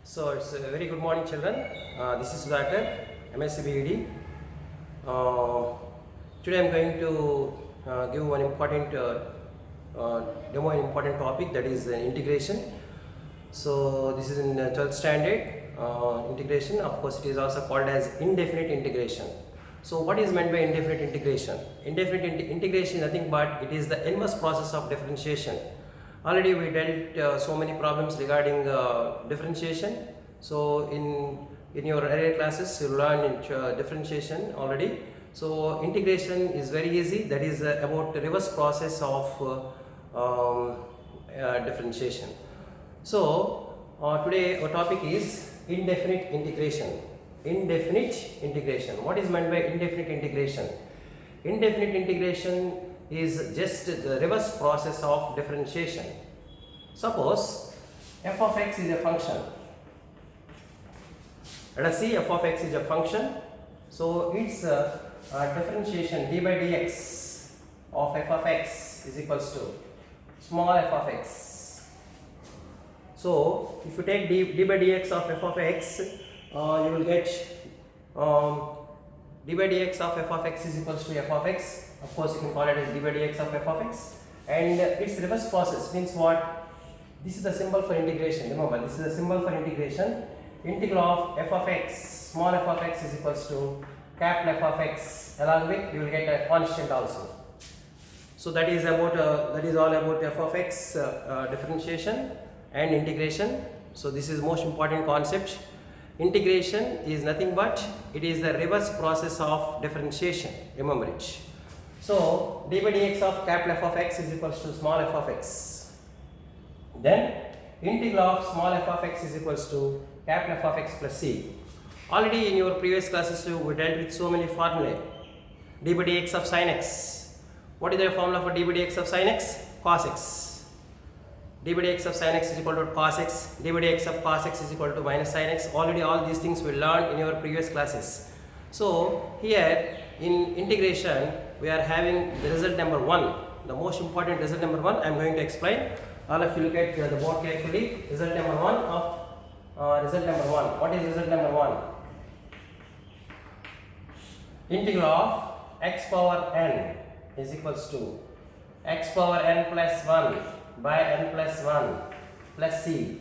So it's a very good morning, children. This is Sudhakar, MSc BEd. Today I'm going to give one important demo, an important topic, that is integration. So this is in 12th standard integration. Of course, it is also called as indefinite integration. So what is meant by indefinite integration? Indefinite integration is nothing but it is the inverse process of differentiation. Already we dealt so many problems regarding differentiation. So in your earlier classes you learned differentiation already. So integration is very easy. That is about the reverse process of differentiation. So today our topic is indefinite integration. Indefinite integration. What is meant by indefinite integration? Indefinite integration is just the reverse process of differentiation. Suppose f of x is a function. Let us see, f of x is a function. So its differentiation d by dx of f of x is equals to small f of x. So if you take d by dx of f of x, you will get d by dx of f of x is equals to f of x. Of course, you can call it as d by dx of f of x. And its reverse process means what? This is the symbol for integration. Remember, this is the symbol for integration. Integral of f of x, small f of x is equals to capital F of x. Along with you will get a constant also. So that is about that is all about f of x differentiation and integration. So this is most important concept. Integration is nothing but it is the reverse process of differentiation. Remember it. So d by dx of capital F of x is equals to small f of x. Then integral of small f of x is equals to capital F of x plus c. Already in your previous classes we dealt with so many formulae. D by dx of sin x. What is the formula for d by dx of sin x? Cos x. D by dx of sin x is equal to cos x. D by dx of cos x is equal to minus sin x. Already all these things we learned in your previous classes. So here in integration we are having the result number 1. The most important result number 1 I am going to explain. All of you look at the board carefully. Result number 1 of result number 1. What is result number 1? Integral of x power n is equals to x power n plus 1 by n plus 1 plus c.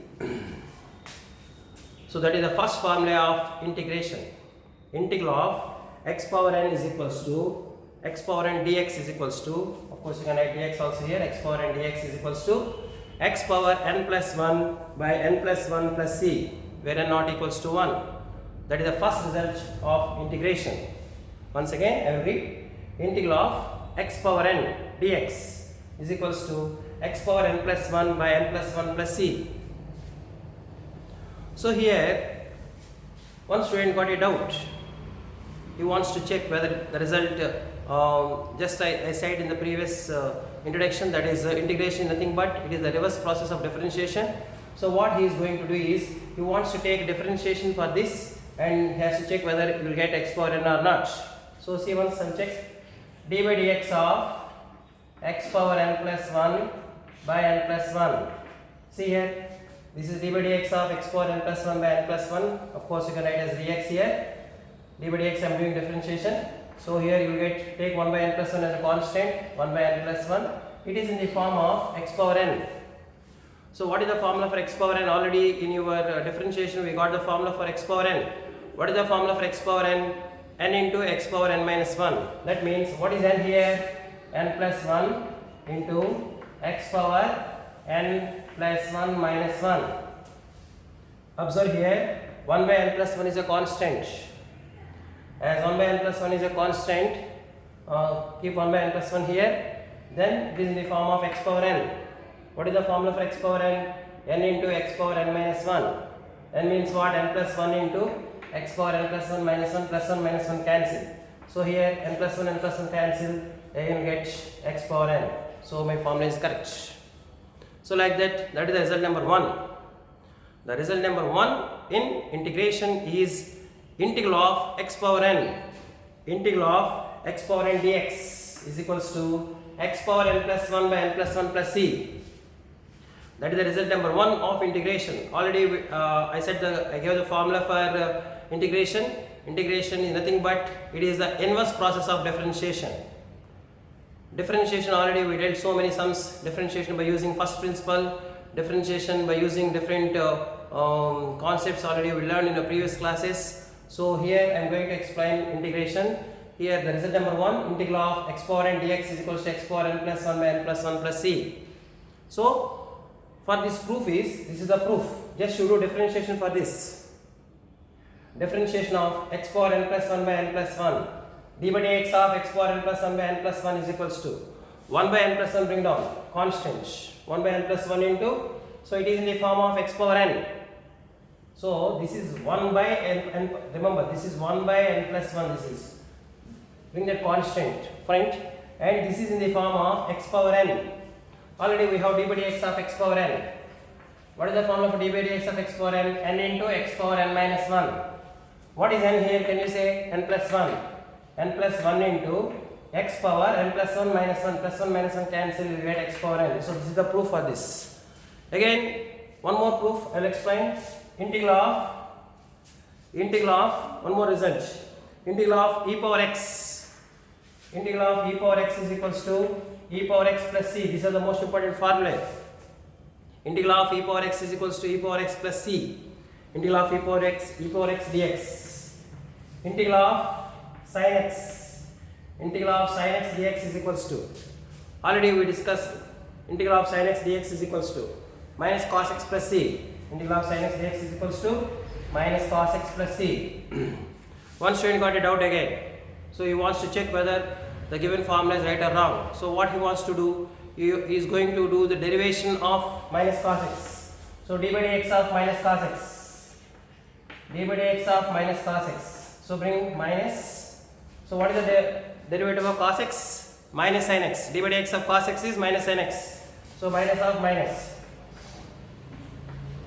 So that is the first formula of integration. Integral of x power n is equals to x power n dx is equals to, of course you can write dx also here, x power n dx is equals to x power n plus 1 by n plus 1 plus c, where n not equals to 1. That is the first result of integration. Once again I will read. Integral of x power n dx is equals to x power n plus 1 by n plus 1 plus c. So here one student got a doubt. He wants to check whether the result, just I said in the previous introduction, that is integration nothing but it is the reverse process of differentiation. So what he is going to do is he wants to take differentiation for this and he has to check whether he will get x power n or not. So see, once I check d by dx of x power n plus 1 by n plus 1. See here, this is d by dx of x power n plus 1 by n plus 1. Of course you can write as dx here. D by dx I am doing differentiation. So here you will get, take 1 by n plus 1 as a constant, 1 by n plus 1. It is in the form of x power n. So what is the formula for x power n? Already in your differentiation we got the formula for x power n. What is the formula for x power n? N into x power n minus 1. That means what is n here? N plus 1 into x power n plus 1 minus 1. Observe here, 1 by n plus 1 is a constant. As 1 by n plus 1 is a constant, keep 1 by n plus 1 here. Then it is in the form of x power n. What is the formula for x power n? N into x power n minus 1. N means what? N plus 1 into x power n plus 1 minus 1 plus 1 minus 1 cancel. So here n plus 1 cancel. Then you get x power n. So my formula is correct. So like that, that is the result number 1. The result number 1 in integration is integral of x power n. Integral of x power n dx is equals to x power n plus 1 by n plus 1 plus c. That is the result number 1 of integration. Already I gave the formula for integration. Integration is nothing but it is the inverse process of differentiation. Differentiation already we dealt so many sums. Differentiation by using first principle, differentiation by using different concepts already we learned in the previous classes. So here I am going to explain integration. Here the result number 1, integral of x power n dx is equals to x power n plus 1 by n plus 1 plus c. So for this is the proof. Just you do differentiation for this. Differentiation of x power n plus 1 by n plus 1. d by dx of x power n plus 1 by n plus 1 is equals to 1 by n plus 1, bring down constant 1 by n plus 1 into, so it is in the form of x power n. So this is 1 by n, remember this is 1 by n plus 1, this is, bring that constant front, and this is in the form of x power n. Already we have d by dx of x power n. What is the formula for d by dx of x power n? N into x power n minus 1. What is n here? Can you say n plus 1? N plus 1 into x power n plus 1 minus 1. Plus 1 minus 1 cancel, you get x power n. So this is the proof for this. Again, one more proof I will explain. Integral of one more result. Integral of e power x. Integral of e power x is equals to e power x plus c. These are the most important formulae. Integral of e power x is equals to e power x plus c. Integral of e power x dx. Integral of sin x. Integral of sin x dx is equals to, already we discussed, integral of sin x dx is equals to minus cos x plus c. Integral of sin x dx is equals to minus cos x plus c. One student got a doubt again. So he wants to check whether the given formula is right or wrong. So what he wants to do, he is going to do the derivation of minus cos x. So d by dx of minus cos x. D by dx of minus cos x. So bring minus. So what is the derivative of cos x? Minus sin x. D by dx of cos x is minus sin x. So minus of minus.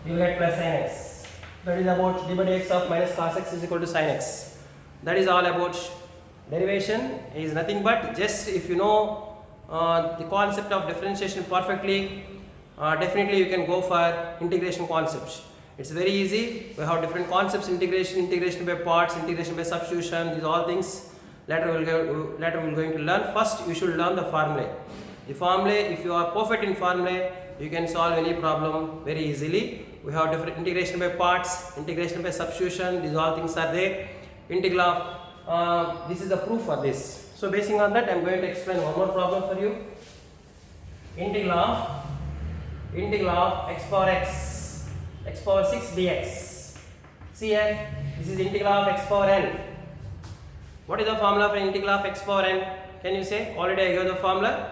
You get plus sin x. That is about d by dx of minus cos x is equal to sin x. That is all about derivation. Is nothing but just if you know the concept of differentiation perfectly, definitely you can go for integration concepts. It's very easy. We have different concepts: integration by parts, integration by substitution. These all things later we're going to learn. First, you should learn the formulae. The formulae, if you are perfect in formulae, you can solve any problem very easily. We have different integration by parts, integration by substitution. These all things are there. Integral of this is the proof for this. So basing on that, I am going to explain one more problem for you. Integral of x power 6 dx. See here, this is integral of x power n. What is the formula for integral of x power n? Can you say? Already I gave the formula.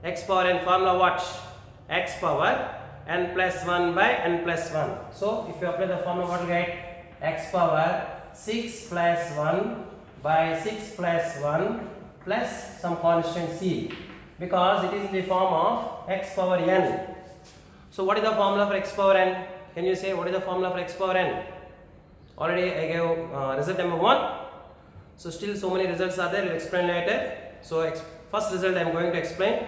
X power n, formula what? X power n plus 1 by n plus 1. So if you apply the formula, what will get? X power 6 plus 1 by 6 plus 1 plus some constant c, because it is in the form of x power n. So what is the formula for x power n? Can you say what is the formula for x power n? Already I gave result number 1. So still so many results are there, I will explain later. So first result I am going to explain.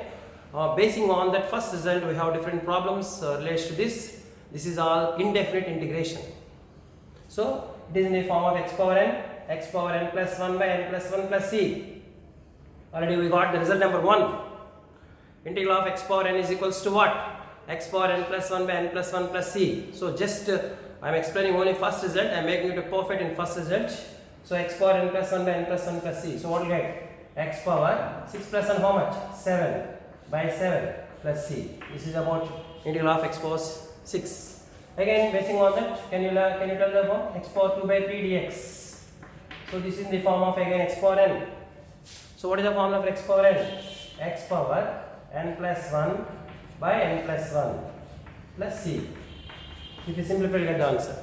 Basing on that first result, we have different problems related to this. This is all indefinite integration. So it is in the form of x power n plus 1 by n plus 1 plus c. Already we got the result number 1. Integral of x power n is equals to what? X power n plus 1 by n plus 1 plus c. So just I am explaining only first result. I am making it perfect in first result. So x power n plus 1 by n plus 1 plus c. So what will get? X power 6 plus 1 how much? 7 by 7 plus c. This is about integral of x power 6. Again, basing on that, can you tell the form? X power 2 by 3 dx. So this is in the form of again x power n. So what is the formula for x power n? X power n plus 1 by n plus 1 plus c. If you simplify, you get the answer.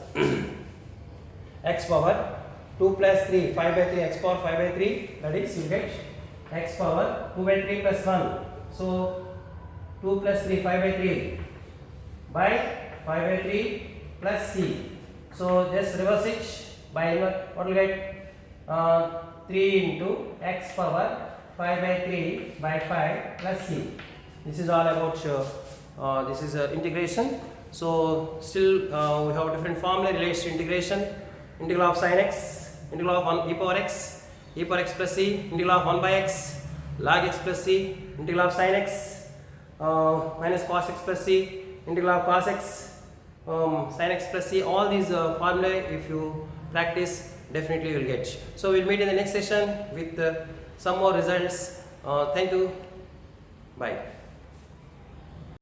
X power 2 plus 3, 5 by 3, x power 5 by 3, that is you get x power 2 by 3 plus 1. So 2 plus 3, 5 by 3 by 5 by 3 plus c. So just reverse it by what will get 3 into x power 5 by 3 by 5 plus c. This is all about this is integration. So still we have different formula relates to integration. Integral of sin x, integral of 1 e power x plus c, integral of 1 by x, log x plus c, integral of sin x minus cos x plus c, integral of cos x sin x plus c. All these formula, if you practice, definitely you will get. So we'll meet in the next session with some more results. Thank you. Bye.